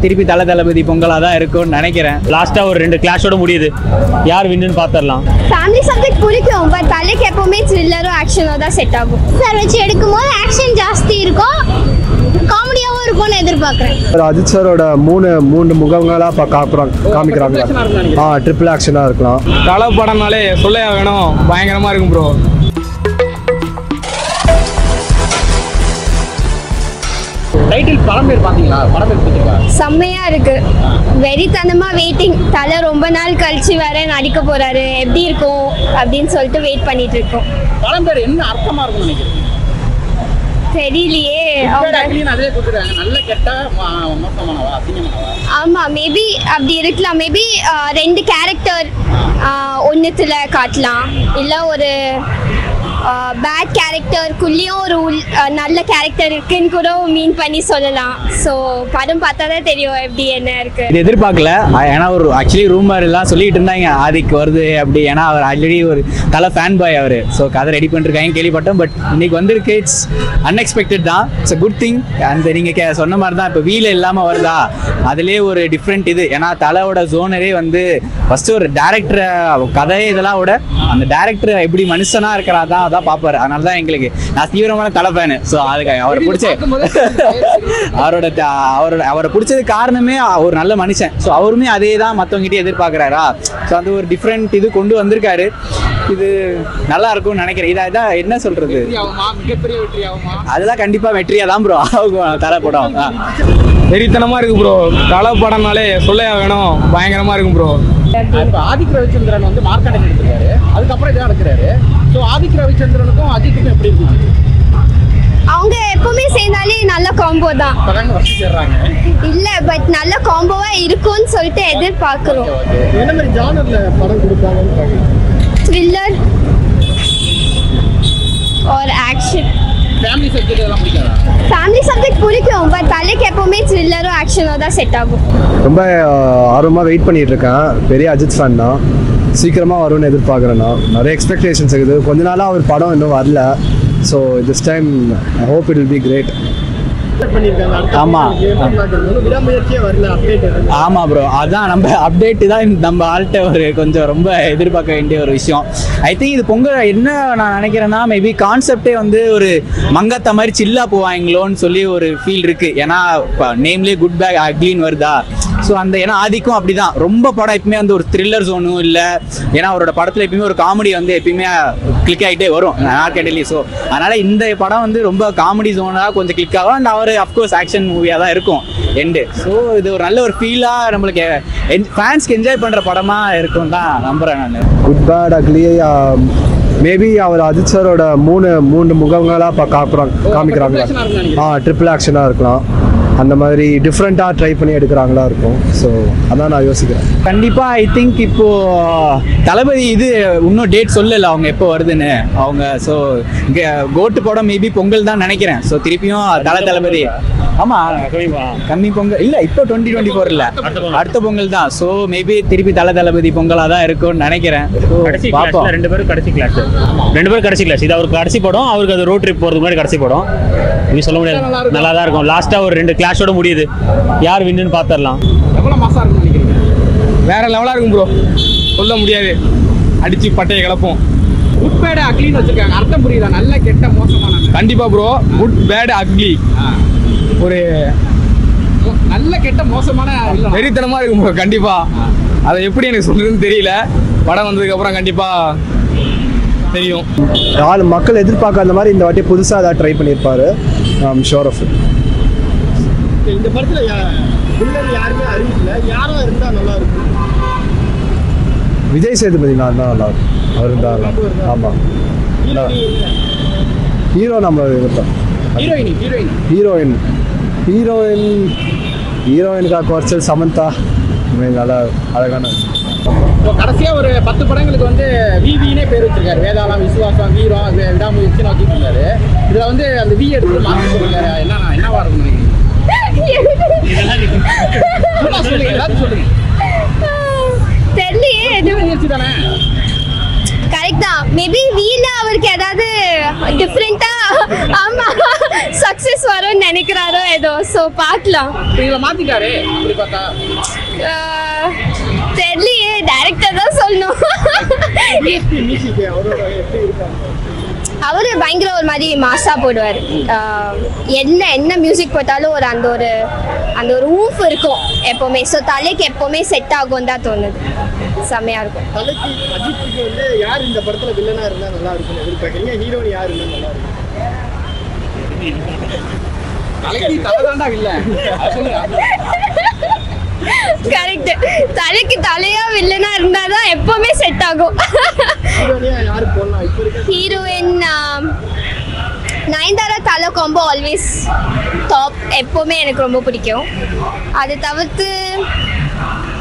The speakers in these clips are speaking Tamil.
திருப்பி தளபதி பொங்கலா தான் இருக்கும்னு நினைக்கிறேன். லாஸ்டா ஒரு 2 கிளாஷோட முடியுது. யார் வின்னு பார்த்தறலாம். ஃபேமிலி சப்ஜெக்ட் பிடிக்கும், பட் தலைக்கு எப்பவுமே த்ரில்லரும் ஆக்ஷனும் தான் செட் ஆகும். சார் வச்சு எடுக்கும்போது ஆக்ஷன் ஜாஸ்தி இருக்கும், காமெடியாவும் இருக்கும்னு எதிர்பார்க்குறேன். அஜித் சாரோட மூணு முகங்களா காமிக்கிறாங்க. ட்ரிபிள் ஆக்ஷனா இருக்கலாம். தலை படம்னாலே சொல்ல வேணும், பயங்கரமா இருக்கும் ப்ரோ. டைட்டில் படம் பேர் பாத்தீங்களா? படம் பேர் பிடிச்சிருக்கா? செம்மையா இருக்கு. வெறித்தனமா வெயிட்டிங். தலை ரொம்ப நாள் கழிச்சு வேற நடிக்க போறாரு, எப்படி இருக்கும் அப்படின்னு சொல்லிட்டு வெயிட் பண்ணிட்டு இருக்கோம். படம் பேர் என்ன அர்த்தமா இருக்கும்னு நினைக்கிறேன்? தெரியலையே. அதே கொடுத்துருக்காங்க. நல்ல கெட்ட மோசமானவா அசிங்கமானவா? ஆமா, மேபி அப்படி இருக்கலாம். மேபி 2 கேரக்டர் ஒன்னுத்துல காட்டலாம், இல்ல ஒரு பேட் கேரக்டருக்குள்ளேயும் ஒரு நல்ல கேரக்டர் இருக்குன்னு கூட மீன் பண்ணி சொல்லலாம். ஸோ படம் பார்த்தா தான் தெரியும் எப்படி என்ன இருக்கு. இது எதிர்பார்க்கல. ஏன்னா ஒரு ஆக்சுவலி ரூமர் எல்லாம் சொல்லிட்டு இருந்தாங்க ஆதிக்கு வருது அப்படி. ஏன்னா அவர் ஆல்ரெடி ஒரு தலை ஃபேன் பாய் அவர். ஸோ கதை ரெடி பண்ணிருக்காங்க கேள்விப்பட்டோம். பட் இன்னைக்கு வந்திருக்கு. இட்ஸ் அன்எக்ஸ்பெக்டட் தான். It's a good thing. அந்த நீங்க சொன்ன மாதிரி தான் இப்போ வீல இல்லாம வருதா, அதுலேயே ஒரு டிஃப்ரெண்ட் இது. ஏன்னா தலையோட ஜோனரே வந்து ஃபர்ஸ்ட் ஒரு டேரக்டர் கதை இதெல்லாம் விட அந்த டேரக்டர் எப்படி மனுஷனா இருக்கிறாதான் அதான் பார்ப்பாரு. அதனால தான் எங்களுக்கு நான் தீவிரமான தலை ஃபேனு. ஸோ அதுக்கு அவரை பிடிச்ச அவரை பிடிச்சது காரணமே ஒரு நல்ல மனுஷன். ஸோ அவருமே அதே தான் மற்றவங்ககிட்ட எதிர்பார்க்குறாரா. ஸோ அந்த ஒரு டிஃப்ரெண்ட் இது கொண்டு வந்திருக்காரு. இது நல்லா இருக்கும்னு நினைக்கிறேன். இதான் என்ன சொல்றது, மிகப்பெரிய வெற்றி ஆகுமா? அதெல்லாம் கண்டிப்பா வெற்றியா தான் ப்ரோ ஆகும் தலை படம். வெறித்தனமா இருக்கு ப்ரோ. தலை படம்னாலே சொல்ல வேணும், பயங்கரமா இருக்கும் ப்ரோ. இப்போ ஆதிக் ரவிச்சந்திரன் வந்து மார்க்கெட்டிங் எடுத்துருக்காரு, அதுக்கப்புறம் இதான் எடுக்கிறாரு. ஸோ ஆதிக் ரவிச்சந்திரனுக்கும் அஜித்துக்கும் எப்படி இருக்கு? அவங்க எப்பவுமே சேர்ந்தாலே நல்ல காம்போ தான். இல்ல, பட் நல்ல காம்போவா இருக்கும்னு சொல்லிட்டு எதிர்பார்க்கிறோம். என்ன மாதிரி ஜானர்ல படம் கொடுப்பாங்கன்னு த்ரில்லர் ஒரு ஆக்ஷன். ஃபேமிலி சப்ஜெக்ட் எல்லாம் பிடிக்காதா? ஃபேமிலி சப்ஜெக்ட் பிடிக்கும், பட் தலைக்கு எப்பவுமே த்ரில்லரும் ஆக்ஷனும் தான் செட் ஆகும். ரொம்ப ஆர்வமாக வெயிட் பண்ணிட்டு இருக்கேன். பெரிய அஜித் ஃபேன் தான். சீக்கிரமாக வரும்னு எதிர்பார்க்குறேன். நிறைய எக்ஸ்பெக்டேஷன்ஸ் இருக்குது. கொஞ்ச நாளாக அவர் படம் இன்னும் வரல. So this time I hope it will be great. ஆமா ப்ரோ, அதான் நம்ம அப்டேட் தான் நம்ம ஆள்கிட்ட ஒரு கொஞ்சம் ரொம்ப எதிர்பார்க்க வேண்டிய ஒரு விஷயம். ஐ திங்க் இது பொங்கல் என்ன நான் நினைக்கிறேன்னா, மேபி கான்செப்டே வந்து ஒரு மங்கத்த மாதிரி சில்லா போவாங்களோன்னு சொல்லி ஒரு ஃபீல் இருக்கு. ஏன்னா நேம்லேயே குட் பேக் அக்லின்னு வருதா. ஸோ அந்த ஏன்னா ஆதிக்கும் அப்படிதான். ரொம்ப படம் எப்பவுமே வந்து ஒரு த்ரில்லர் ஜோனும் இல்லை. ஏன்னா அவரோட படத்தில் எப்பயுமே ஒரு காமெடி வந்து எப்பயுமே கிளிக் ஆகிட்டே வரும் மார்க்கெட்லி. ஸோ அதனால இந்த படம் வந்து ரொம்ப காமெடி ஜோனாக கொஞ்சம் கிளிக் ஆகும். அண்ட் அவர் அஃப்கோர்ஸ் ஆக்ஷன் மூவியாக தான் இருக்கும் எண்டு. ஸோ இது ஒரு நல்ல ஒரு ஃபீலாக நம்மளுக்கு ஃபேன்ஸ்க்கு என்ஜாய் பண்ணுற படமாக இருக்கும் தான் நம்புகிறேன் நான். குட் பேட் அக்லி மேபி அவர் அஜித் சாரோட மூணு முகங்களா காமிக்கிறாங்க. ட்ரிபிள் ஆக்ஷனா இருக்கலாம். அந்த மாதிரி டிஃப்ரெண்ட்டாக ட்ரை பண்ணி எடுக்கிறாங்களா இருக்கும். ஸோ அதான் நான் யோசிக்கிறேன். கண்டிப்பாக ஐ திங்க் இப்போது தளபதி இது இன்னும் டேட் சொல்லலை அவங்க எப்போ வருதுன்னு அவங்க. ஸோ கோட்டு படம் மேபி பொங்கல் தான் நினைக்கிறேன். ஸோ திருப்பியும் தளபதி ஆமாம் கம்மி பொங்கல் இல்லை, இப்போ 2024 இல்லை, அடுத்த பொங்கல் தான். ஸோ மேபி திருப்பி தளபதி பொங்கலாக தான் இருக்கும்னு நினைக்கிறேன். பார்ப்போம். 2 பேரும் கடைசி கிளாஸ். இது அவருக்கு கடைசி படம். அவருக்கு அது ரோட் ட்ரிப் போகிறது மாதிரி கடைசி படம். நீ சொல்ல முடியாது, நல்லா தான் இருக்கும். லாஸ்ட்டாக ஒரு 2 கிளாஷோட முடியுது. யார் வின்னு பார்த்தரலாம். எவ்வளோ மாசம் இருக்கும் நினைக்கிறீங்க? வேற லெவலாக இருக்கும் ப்ரோ, சொல்ல முடியாது. அடிச்சு பட்டையை கிளப்போம். குட் பேட் அக்லின்னு வச்சிருக்காங்க. அர்த்தம் புரியுதா? நல்ல கெட்ட மோசமான. கண்டிப்பா ப்ரோ, குட் பேட் அக்லி ஒரு நல்ல கெட்ட மோசமான வெறித்தனமா இருக்கும் ப்ரோ. கண்டிப்பா அதை எப்படி எனக்கு சொல்றதுன்னு தெரியல. படம் வந்ததுக்கு அப்புறம் கண்டிப்பா தெரியும். மக்கள் எதிர்பார்க்காத மாதிரி இந்த வாட்டி புதுசாக ஏதாவது ட்ரை பண்ணியிருப்பாரு. I'm sure of it. இந்த படத்துல யாருமே அறிவிக்கல. யாரோ இருந்தா நல்லா இருக்கும். விஜய் சேதுபதி நான் தான் நல்லா இருக்கும். அவர் இருந்தா நல்லா. ஆமாம், ஹீரோ நம்ம இருப்போம். ஹீரோயினுக்காக குறைச்சல் சமந்தா நல்லா அழகான. கடைசியா ஒரு 10 படங்களுக்கு வந்து விவினே பேர் வச்சிருக்காரு. வேதாளம், விசுவாசம், வீரம், விடாமுயற்சின்னு வச்சிருக்காரு. இதுல வந்து அந்த வி எடுத்து மாற்றி சொல்லிருக்காரு. என்னவா இருக்கும் தெரியலையே. தானே கரெக்ட் தான். மேபி வீல அவருக்கு ஏதாவது டிஃப்ரெண்டா ஆமா சக்சஸ் வரும்னு நினைக்கிறாரோ ஏதோ. ஸோ பார்க்கலாம். இவங்களை மாத்திட்டாரு அப்படி பார்த்தா. தெரியலையே, டைரக்டர் தான் சொல்லணும். அவரு பயங்கர ஒரு மாதிரி மாசா போடுவார். என்ன மியூசிக் போட்டாலும் அந்த ஒரு ஊஃப் இருக்கும் எப்பவுமே. ஸோ தலைக்கு எப்பவுமே செட் ஆகும் தான் தோணுது. செம்மையா இருக்கும். தலைக்கு அஜித்துக்கு வந்து யார் இந்த படத்துல வில்லனா இருந்தா நல்லா இருக்கும்னு எதிர்பார்க்கறீங்க? ஹீரோயின் யார் இருந்தா நல்லா இருக்கும்? தலைக்கு தலைதாண்டா இல்ல. கரெக்ட். தலைக்கு தலையா வில்லனா இருந்தாதான் எப்பவுமே செட் ஆகும். ஹீரோயினா யாரு போடலாம் இப்போ இருக்க? ஹீரோயின் நயன்தாரா தலை காம்போ ஆல்வேஸ் டாப். எப்பவுமே எனக்கு ரொம்ப பிடிக்கும். அது தவிர்த்து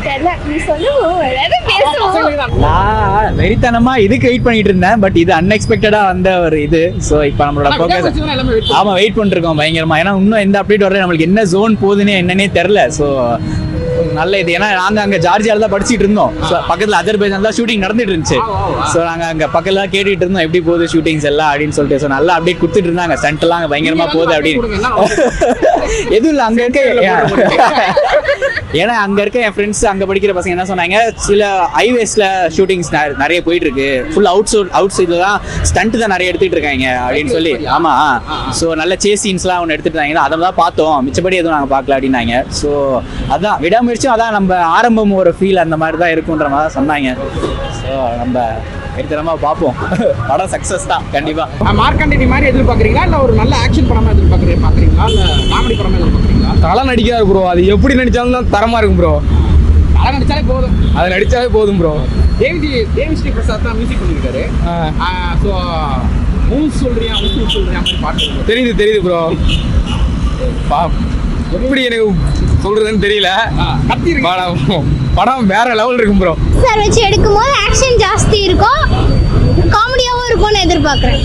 தெரியல, நீ சொல்லுவோம் எல்லாரும் பேசுவோம். நான் வெறித்தனமா இதுக்கு வெயிட் பண்ணிட்டு இருந்தேன். பட் இது அன்எக்ஸ்பெக்டடா வந்த ஒரு இது. ஸோ இப்போ நம்மளோட ஃபோக்கஸ் ஆமா வெயிட் பண்ணிருக்கோம் பயங்கரமா. ஏன்னா இன்னும் எந்த அப்டேட் வரல, நம்மளுக்கு என்ன ஜோன் போகுதுன்னு என்னன்னே தெரியல. ஸோ நல்ல இது. ஏன்னா நாங்க அங்க ஜார்ஜியால தான் படிச்சுட்டு இருந்தோம். பக்கத்துல அஜர்பைஜான் தான் ஷூட்டிங் நடந்துட்டு இருந்துச்சு. ஸோ நாங்க அங்க பக்கத்துல கேட்டுட்டு இருந்தோம் எப்படி போகுது ஷூட்டிங்ஸ் எல்லாம் அப்படின்னு சொல்லிட்டு. ஸோ நல்லா அப்டேட் கொடுத்துட்டு இருந்தாங்க. ஸ்டண்ட் எல்லாம் அங்க பயங்கரமா போகுது அப்படின்னு. எதுவும் இல்லை, அங்க இருக்க ஏன்னா அங்க இருக்க என் ஃப்ரெண்ட்ஸ் அங்க படிக்கிற பசங்க என்ன சொன்னாங்க, சில ஹைவேஸ்ல ஷூட்டிங்ஸ் நிறைய போயிட்டு இருக்கு. ஃபுல் அவுட் சைட்ல தான் ஸ்டண்ட் தான் நிறைய எடுத்துட்டு இருக்காங்க அப்படின்னு சொல்லி. ஆமா. ஸோ நல்ல சேஸ் சீன்ஸ்லாம் ஒன்று எடுத்துட்டு இருந்தாங்க. அதை தான் பார்த்தோம், மிச்சப்படி எதுவும் நாங்கள் பார்க்கல அப்படின்னாங்க. ஸோ அதான் விடாமுயற்சியும் அதான் நம்ம ஆரம்பம் ஒரு ஃபீல் அந்த மாதிரி தான் இருக்குன்ற மாதிரி தான் சொன்னாங்க. ஸோ நம்ம வெறித்தனமா பார்ப்போம். படம் சக்ஸஸ் தான் கண்டிப்பா. மார்க்கண்டேனி மாதிரி எதிர்பார்க்குறீங்களா இல்லை ஒரு நல்ல ஆக்ஷன் படமா எதிர்பார்க்குறீங்களா இல்லை காமெடி படமா எதிர்பார்க்குறீங்களா? தலை நடிக்காரு ப்ரோ. அது எப்படி நடிச்சாலும் தான் தரமா இருக்கும் ப்ரோ. தலை நடிச்சாலே போதும், அது நடிச்சாலே போதும் ப்ரோ. தேவி பிரசாத் தான் மியூசிக் பண்ணியிருக்காரு. ஸோ மூவ்ஸ் சொல்றியா மாதிரி பாட்டு தெரியுது ப்ரோ. எப்படி எனக்கு சொல்றதுன்னு தெரியல. படம் வேற லெவல் இருக்கும் ப்ரோ. சார் வச்சு எடுக்கும்போது ஆக்ஷன் ஜாஸ்தி இருக்கும், காமெடியாகவும் இருக்கும்னு எதிர்பார்க்குறேன்.